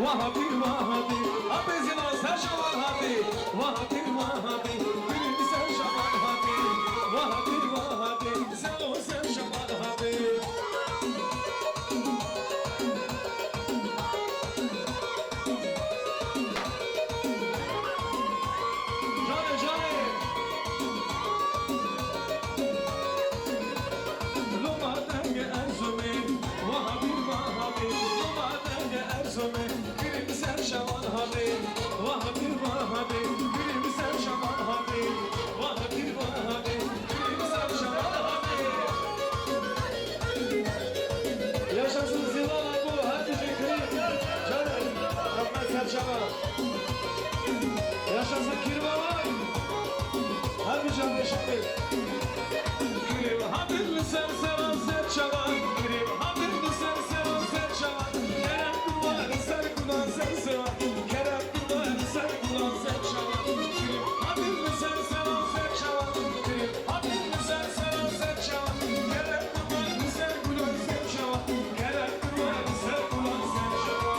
Vahabi, Vahabi, abezin o sen şaman habi. Vahabi, Vahabi, gülüm sen şaman habi. Vahabi, Vahabi, sen o sen şaman habi. Cane, cane. Luma denge erzumi, Vahabi, Vahabi, Luma denge erzumi. Gülüm sen şaman habi. Vahabi, Vahabi, gülüm sen şaman habi. Vahabi, Vahabi, gülüm sen şaman habi. Yaşasın Zilal bu, hadi Fikri. Canım, Rahmet Serçama. Yaşasın Kirvalar. Hadi canım şimdi. Gülüm hadirli sen sevan Serçama. Gülüm hadirli sen sevan Serçama. Kerem kulağını sen kulağın sen sevan. Kerem kulağını sen kulağın Serçama. Gülüm hadirli sen sevan Serçama. Gülüm hadirli sen sevan Serçama. Kerem kulağını sen kulağın Serçama. Kerem kulağını sen kulağın Serçama.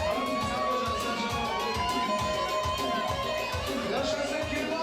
Hadi sen hocam Serçama. Yaşasın Kirva.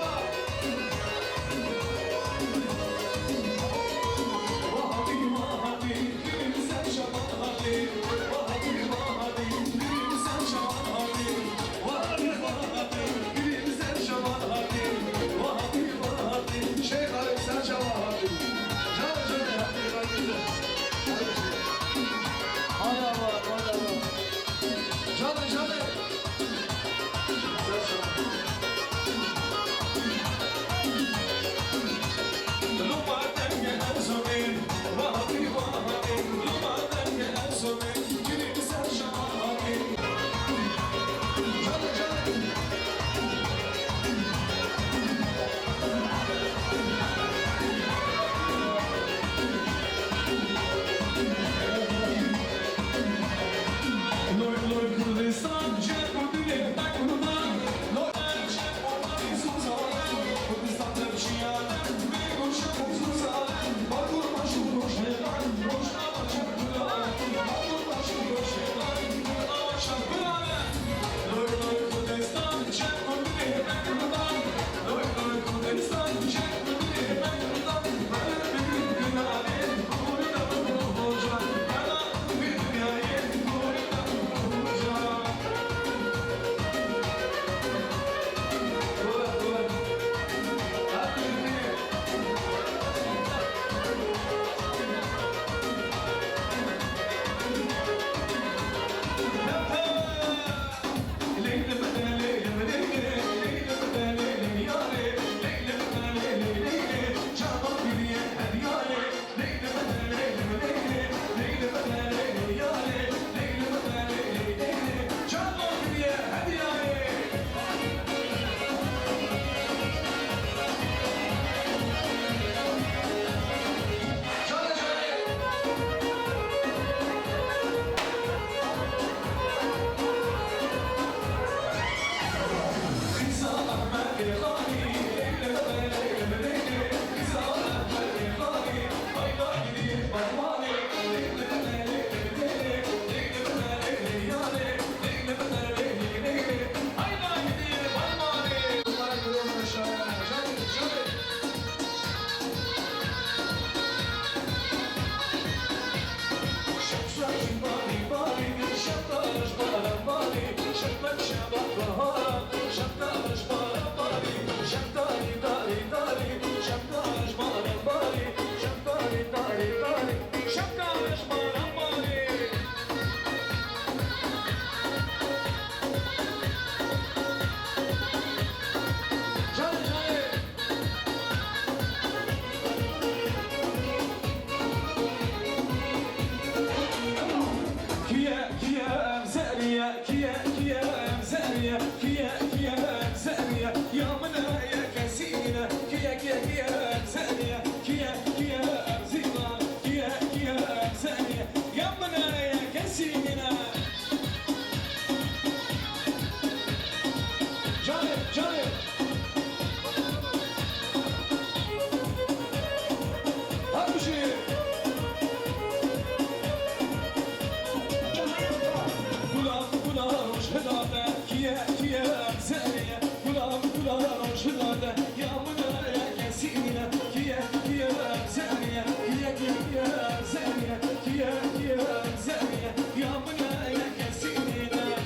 şılada yağmına gelsinler kiye kiye zemiye kiye kiye zemiye kiye kiye zemiye yağmına gelsinler.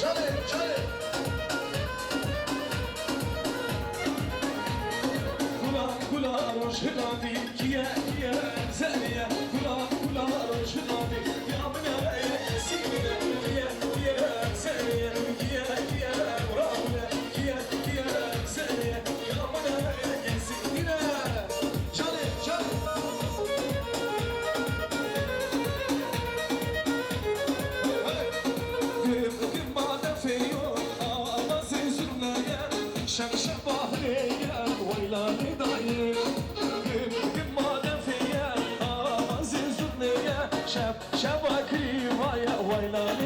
Çalın, çalın. Kula roşhadi kiye kiye zemiye kula roşhadi yağmına gelsinler kiye kiye zemiye kiye kiye muramle kiye kiye zemiye yağmına gelsinler. Çalın, çalın. Güm madem feyo avazı zurnaya şemşe bahriye vaylani dayı Güm madem feyo avazı zurnaya şemşe bahriye vaylani